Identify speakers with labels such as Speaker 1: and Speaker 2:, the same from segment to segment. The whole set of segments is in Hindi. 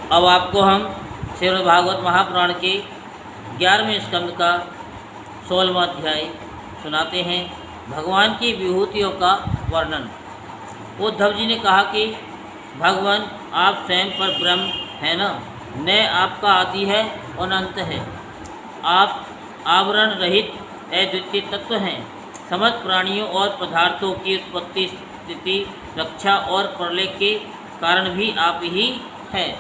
Speaker 1: अब आपको हम श्रीमद् भागवत महापुराण के 11वें स्कंद का 16वां अध्याय सुनाते हैं। भगवान की विभूतियों का वर्णन। उद्धव जी ने कहा कि भगवान आप स्वयं पर ब्रह्म है न, न आपका आदि है और अंत है। आप आवरण रहित अद्वितीय तत्व हैं। समस्त प्राणियों और पदार्थों की उत्पत्ति, स्थिति, रक्षा और प्रलय के कारण भी आप ही हैं।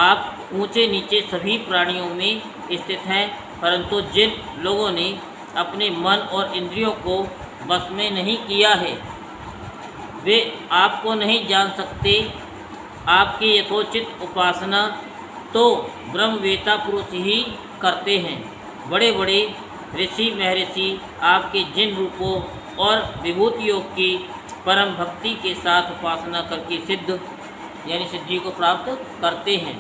Speaker 1: आप ऊंचे नीचे सभी प्राणियों में स्थित हैं, परंतु जिन लोगों ने अपने मन और इंद्रियों को बस में नहीं किया है वे आपको नहीं जान सकते। आपकी यथोचित उपासना तो ब्रह्मवेता पुरुष ही करते हैं। बड़े बड़े ऋषि महर्षि आपके जिन रूपों और विभूतियों की परम भक्ति के साथ उपासना करके सिद्ध यानी सिद्धि को प्राप्त करते हैं,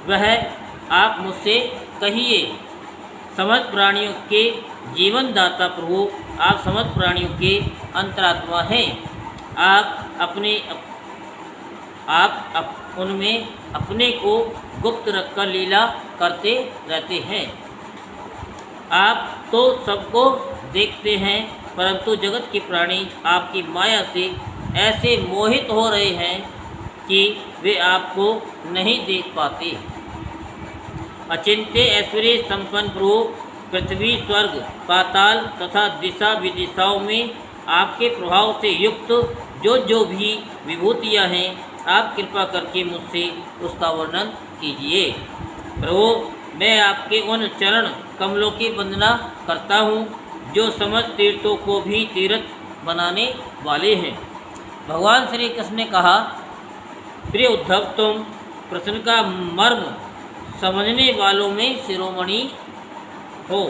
Speaker 1: वह आप मुझसे कहिए। समस्त प्राणियों के जीवन दाता प्रभु, आप समस्त प्राणियों के अंतरात्मा हैं। आप उनमें अपने को गुप्त रखकर लीला करते रहते हैं। आप तो सबको देखते हैं, परंतु जगत के प्राणी आपकी माया से ऐसे मोहित हो रहे हैं कि वे आपको नहीं देख पाते। अचिंत्य ऐश्वर्य संपन्न प्रभु, पृथ्वी, स्वर्ग, पाताल तथा दिशा विदिशाओं में आपके प्रभाव से युक्त जो भी विभूतियाँ हैं, आप कृपा करके मुझसे उसका वर्णन कीजिए। प्रभु, मैं आपके उन चरण कमलों की वंदना करता हूँ जो समस्त तीर्थों को भी तीर्थ बनाने वाले हैं। भगवान श्री कृष्ण ने कहा, प्रिय उद्धव, तुम प्रश्न का मर्म समझने वालों में शिरोमणि हो।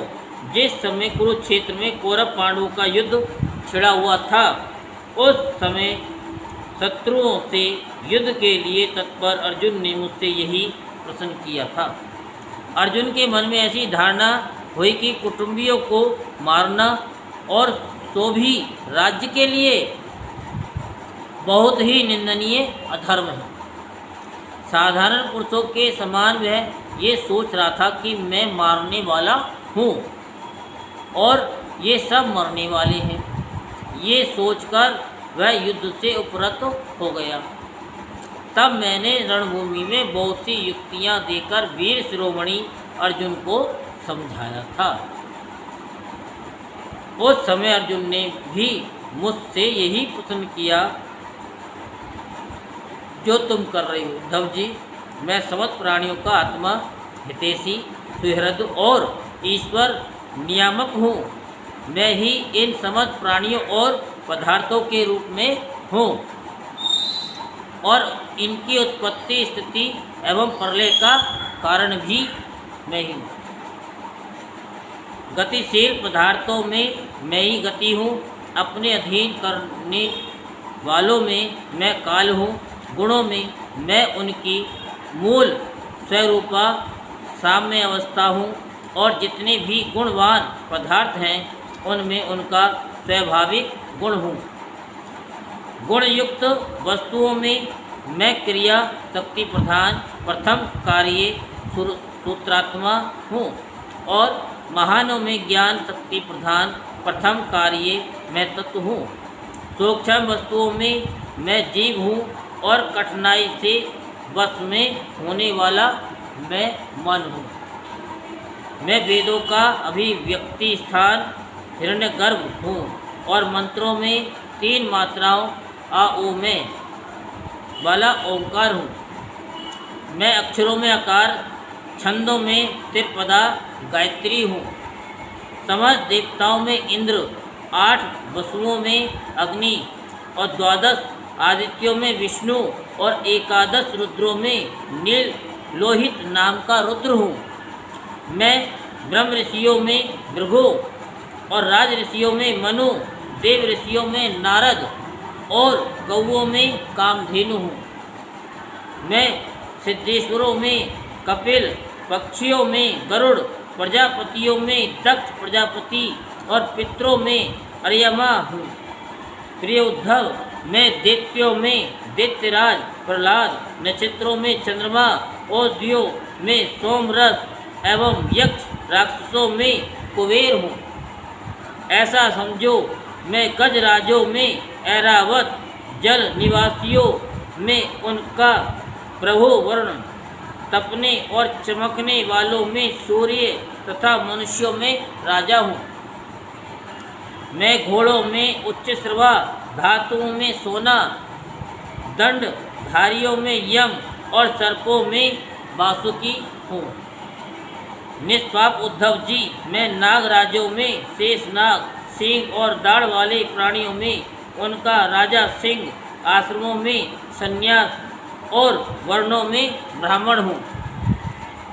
Speaker 1: जिस समय कुरुक्षेत्र में कौरव पांडवों का युद्ध छिड़ा हुआ था, उस समय शत्रुओं से युद्ध के लिए तत्पर अर्जुन ने मुझसे यही प्रश्न किया था। अर्जुन के मन में ऐसी धारणा हुई कि कुटुंबियों को मारना और सो भी राज्य के लिए बहुत ही निंदनीय अधर्म है। साधारण पुरुषों के समान वह ये सोच रहा था कि मैं मारने वाला हूँ और ये सब मरने वाले हैं। ये सोचकर वह युद्ध से उपरत हो गया। तब मैंने रणभूमि में बहुत सी युक्तियाँ देकर वीर शिरोमणि अर्जुन को समझाया था। उस समय अर्जुन ने भी मुझसे यही प्रश्न किया जो तुम कर रहे हो। उद्धव जी, मैं समस्त प्राणियों का आत्मा, हितैषी, सुहृद और ईश्वर नियामक हूँ। मैं ही इन समस्त प्राणियों और पदार्थों के रूप में हूँ और इनकी उत्पत्ति, स्थिति एवं प्रलय का कारण भी मैं ही हूँ। गतिशील पदार्थों में मैं ही गति हूँ। अपने अधीन करने वालों में मैं काल हूँ। गुणों में मैं उनकी मूल स्वरूपा साम्य अवस्था हूँ और जितने भी गुणवान पदार्थ हैं उनमें उनका स्वाभाविक गुण हूँ। गुणयुक्त वस्तुओं में मैं क्रिया शक्ति प्रधान प्रथम कार्य सूत्रात्मा हूँ और महानों में ज्ञान शक्ति प्रधान प्रथम कार्य मैं तत्व हूँ। सूक्ष्म वस्तुओं में मैं जीव हूँ और कठिनाई से वश में होने वाला मैं मन हूँ। मैं वेदों का अभिव्यक्ति स्थान हिरण्यगर्भ हूँ और मंत्रों में 3 मात्राओं आ ओ में वाला ओंकार हूँ। मैं अक्षरों में आकार, छंदों में त्रिपदा गायत्री हूँ। समस्त देवताओं में इंद्र, 8 वसुओं में अग्नि और 12 आदित्यों में विष्णु और 11 रुद्रों में नील लोहित नाम का रुद्र हूँ। मैं ब्रह्म ऋषियों में भृगु और राज ऋषियों में मनु, देव ऋषियों में नारद और गौओं में कामधेनु हूँ। मैं सिद्धेश्वरों में कपिल, पक्षियों में गरुड़, प्रजापतियों में दक्ष प्रजापति और पितरों में अर्यमा हूँ। प्रिय उद्धव, मैं दैत्यों में दैत्यराज प्रहलाद, नक्षत्रों में चंद्रमा औषधियों में सोमरस एवं यक्ष राक्षसों में कुबेर हूँ। ऐसा समझो मैं गजराजों में ऐरावत, जल निवासियों में उनका प्रभु वरुण, तपने और चमकने वालों में सूर्य तथा मनुष्यों में राजा हूँ। मैं घोड़ों में उच्च श्रवा, धातुओं में सोना, दंडधारियों में यम और सर्पों में वासुकी हूँ। निष्पाप उद्धव जी, मैं नागराजों में शेषनाग, सिंह और दाढ़ वाले प्राणियों में उनका राजा सिंह, आश्रमों में सन्यास और वर्णों में ब्राह्मण हूँ।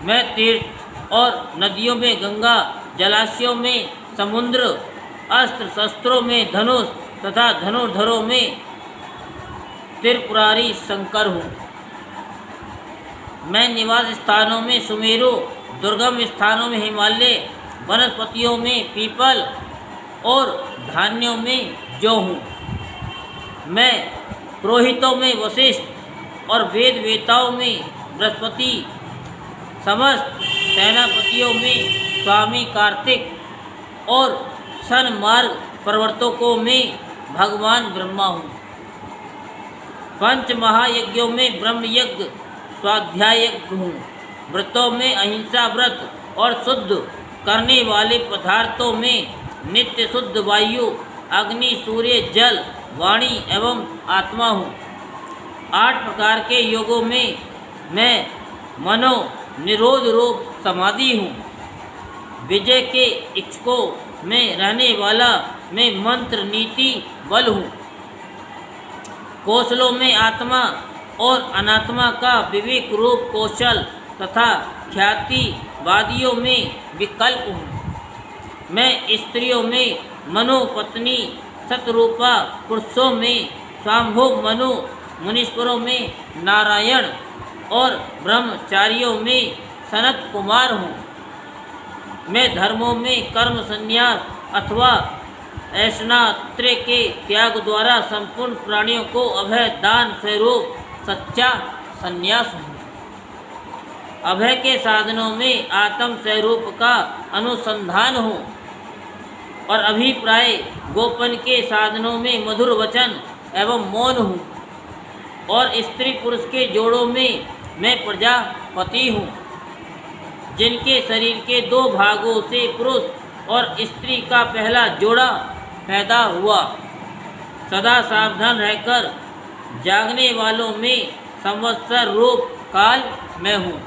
Speaker 1: मैं तीर्थ और नदियों में गंगा, जलाशयों में समुद्र, अस्त्र शस्त्रों में धनुष तथा धनुर्धरों में त्रिपुरारी शंकर हूँ। मैं निवास स्थानों में सुमेरु, दुर्गम स्थानों में हिमालय, वनस्पतियों में पीपल और धान्यों में जौ हूँ। मैं पुरोहितों में वशिष्ठ और वेद वेताओं में बृहस्पति, समस्त सेनापतियों में स्वामी कार्तिक और सन्मार्ग प्रवर्तकों में भगवान ब्रह्मा हूँ। पंच महायज्ञों में ब्रह्म यज्ञ, स्वाध्याय यज्ञ हूँ। व्रतों में अहिंसा व्रत और शुद्ध करने वाले पदार्थों में नित्य शुद्ध वायु, अग्नि, सूर्य, जल, वाणी एवं आत्मा हूँ। 8 प्रकार के योगों में मैं मनो निरोध रूप समाधि हूँ। विजय के इच्छुकों में रहने वाला मैं मंत्र नीति बल हूँ। कौशलों में आत्मा और अनात्मा का विवेक रूप कौशल तथा ख्यातिवादियों में विकल्प हूँ। मैं स्त्रियों में मनोपत्नी, शतरूपा पुरुषों में स्वाम्भुव मनु, मुनीश्वरों में नारायण और ब्रह्मचारियों में सनत कुमार हूँ। मैं धर्मों में कर्म संन्यास अथवा ऐशनात्रय के त्याग द्वारा संपूर्ण प्राणियों को अभय दान स्वरूप सच्चा संन्यास हूँ। अभय के साधनों में आत्म स्वरूप का अनुसंधान हूँ और अभिप्राय गोपन के साधनों में मधुर वचन एवं मौन हूँ। और स्त्री पुरुष के जोड़ों में मैं प्रजापति हूँ, जिनके शरीर के 2 भागों से पुरुष और स्त्री का पहला जोड़ा पैदा हुआ। सदा सावधान रहकर जागने वालों में संवत्सर रूप काल मैं हूँ।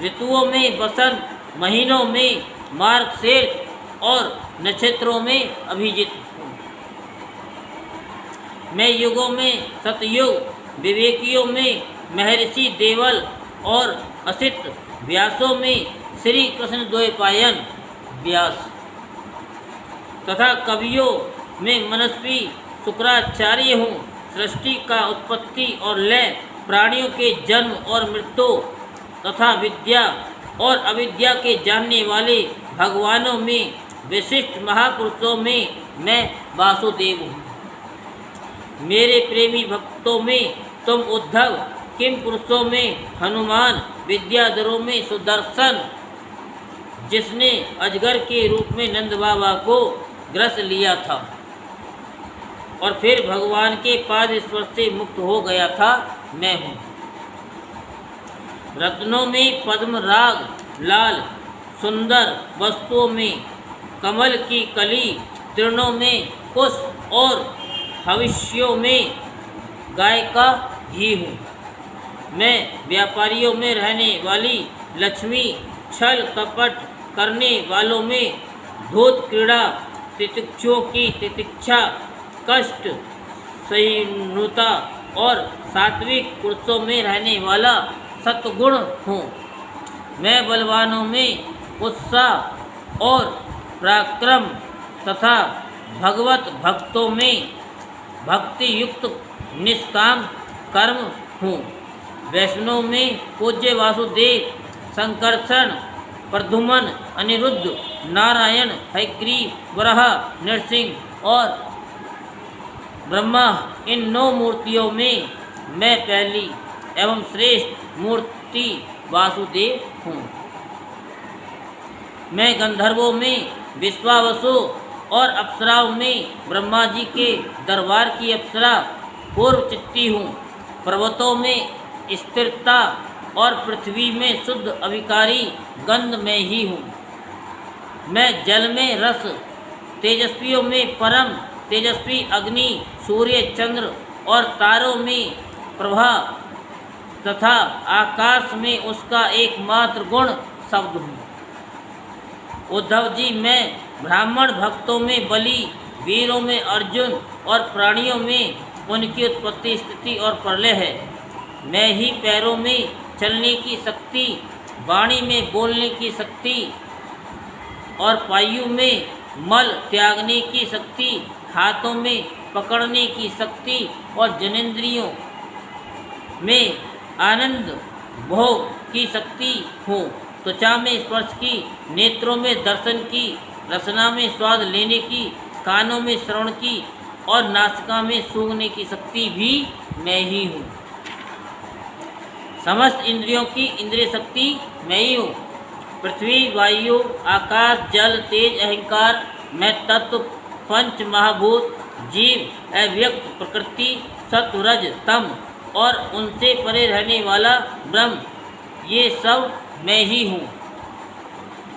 Speaker 1: ऋतुओं में बसंत, महीनों में मार्गशीर्ष और नक्षत्रों में अभिजित हूँ। मैं युगों में सतयुग, विवेकियों में महर्षि देवल और असित, व्यासों में श्री कृष्ण द्वैपायन व्यास तथा कवियों में मनस्वी शुक्राचार्य हूँ। सृष्टि का उत्पत्ति और लय, प्राणियों के जन्म और मृत्यु तथा विद्या और अविद्या के जानने वाले भगवानों में विशिष्ट महापुरुषों में मैं वासुदेव हूँ। मेरे प्रेमी भक्तों में तुम उद्धव, किम पुरुषों में हनुमान, विद्याधरों में सुदर्शन, जिसने अजगर के रूप में नंद बाबा को ग्रस लिया था और फिर भगवान के पाद स्पर्श से मुक्त हो गया था, मैं हूँ। रत्नों में पद्म राग लाल, सुंदर वस्तुओं में कमल की कली, तृणों में पुष्प और भविष्यों में गाय का घी हूँ। मैं व्यापारियों में रहने वाली लक्ष्मी, छल कपट करने वालों में धूत क्रीड़ा, तितिक्षुओं की तितिक्षा, कष्ट सहिष्णुता और सात्विक पुरुषों में रहने वाला सत्गुण हूँ। मैं बलवानों में उत्साह और पराक्रम तथा भगवत भक्तों में भक्ति युक्त निष्काम कर्म हूँ। वैष्णव में पूज्य वासुदेव, संकर्षण, प्रद्युम्न, अनिरुद्ध, नारायण, हयग्रीव, वराह, नरसिंह और ब्रह्मा, इन 9 मूर्तियों में मैं पहली एवं श्रेष्ठ मूर्ति वासुदेव हूँ। मैं गंधर्वों में विश्वावसु और अप्सराओं में ब्रह्मा जी के दरबार की अप्सरा पूर्व चित्ती हूँ। पर्वतों में स्थिरता और पृथ्वी में शुद्ध अविकारी गंध में ही हूँ। मैं जल में रस, तेजस्वियों में परम तेजस्वी अग्नि, सूर्य, चंद्र और तारों में प्रभा तथा आकाश में उसका एकमात्र गुण शब्द हूँ। उद्धव जी, मैं ब्राह्मण भक्तों में बलि, वीरों में अर्जुन और प्राणियों में उनकी उत्पत्ति, स्थिति और प्रलय है। मैं ही पैरों में चलने की शक्ति, वाणी में बोलने की शक्ति और पायु में मल त्यागने की शक्ति, हाथों में पकड़ने की शक्ति और जनेंद्रियों में आनंद भोग की शक्ति हूँ। त्वचा में स्पर्श की, नेत्रों में दर्शन की, रसना में स्वाद लेने की, कानों में श्रवण की और नासिका में सूंघने की शक्ति भी मैं ही हूँ। समस्त इंद्रियों की इंद्रिय शक्ति मैं ही हूँ। पृथ्वी, वायु, आकाश, जल, तेज, अहंकार, मैं तत्व, पंच महाभूत, जीव, अव्यक्त प्रकृति, सत्व, रज, तम और उनसे परे रहने वाला ब्रह्म, ये सब मैं ही हूँ।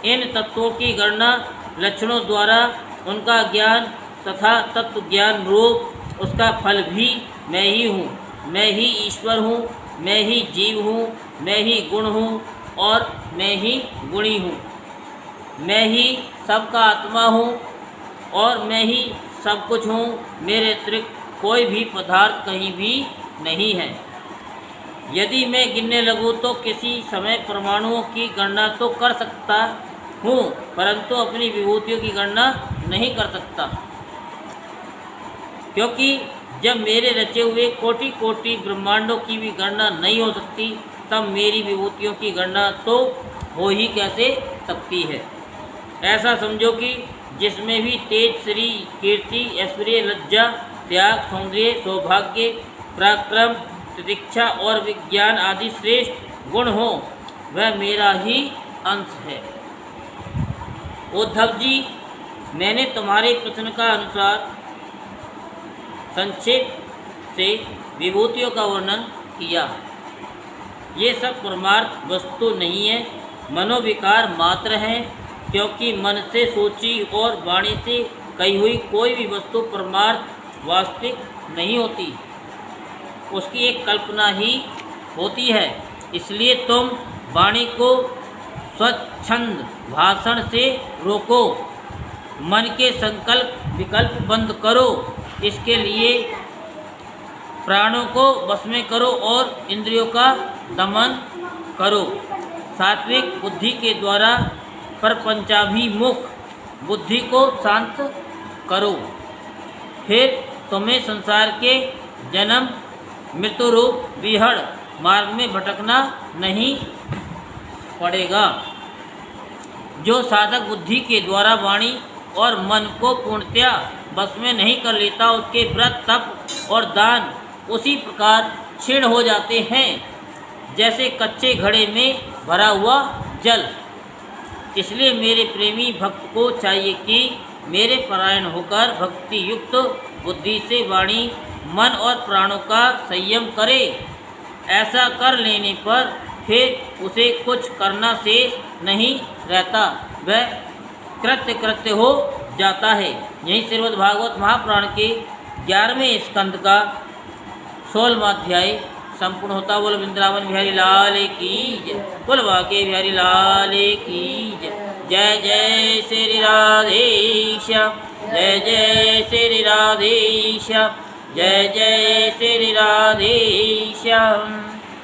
Speaker 1: इन तत्वों की गणना लक्षणों द्वारा उनका ज्ञान तथा तत्व ज्ञान रूप उसका फल भी मैं ही हूँ। मैं ही ईश्वर हूँ, मैं ही जीव हूँ, मैं ही गुण हूँ और मैं ही गुणी हूँ। मैं ही सबका आत्मा हूँ और मैं ही सब कुछ हूँ। मेरे अतिरिक्त कोई भी पदार्थ कहीं भी नहीं है। यदि मैं गिनने लगूँ तो किसी समय परमाणुओं की गणना तो कर सकता हूँ, परंतु अपनी विभूतियों की गणना नहीं कर सकता, क्योंकि जब मेरे रचे हुए कोटि कोटि ब्रह्मांडों की भी गणना नहीं हो सकती, तब मेरी विभूतियों की गणना तो हो ही कैसे सकती है। ऐसा समझो कि जिसमें भी तेज, श्री, कीर्ति, ऐश्वर्य, लज्जा, त्याग, सौंदर्य, सौभाग्य, पराक्रम, प्रतीक्षा और विज्ञान आदि श्रेष्ठ गुण हो, वह मेरा ही अंश है। उद्धव जी, मैंने तुम्हारे प्रश्न का अनुसार संक्षेप से विभूतियों का वर्णन किया। ये सब परमार्थ वस्तु नहीं है, मनोविकार मात्र है, क्योंकि मन से सोची और वाणी से कही हुई कोई भी वस्तु परमार्थ वास्तविक नहीं होती, उसकी एक कल्पना ही होती है। इसलिए तुम वाणी को स्वच्छंद भाषण से रोको, मन के संकल्प विकल्प बंद करो, इसके लिए प्राणों को वश में करो और इंद्रियों का दमन करो। सात्विक बुद्धि के द्वारा परपंचाभिमुख बुद्धि को शांत करो, फिर तुम्हें संसार के जन्म मृत्यु रूप विहड़ मार्ग में भटकना नहीं पड़ेगा। जो साधक बुद्धि के द्वारा वाणी और मन को पूर्णतया बस में नहीं कर लेता, उसके व्रत, तप और दान उसी प्रकार क्षीण हो जाते हैं जैसे कच्चे घड़े में भरा हुआ जल। इसलिए मेरे प्रेमी भक्त को चाहिए कि मेरे परायण होकर भक्ति युक्त बुद्धि से वाणी, मन और प्राणों का संयम करे। ऐसा कर लेने पर फिर उसे कुछ करना शेष नहीं रहता, वह कृत्य हो जाता है। यही श्रीमद् भागवत महापुराण के 11वें स्कंद का 16वां अध्याय संपूर्ण होता। बोल वृंदावन बिहारी लाल की जय, बोल बांके बिहारी लाल की जय। जय जय श्री राधेश्याम, जय जय श्री राधेश्याम, जय जय श्री राधेश्याम।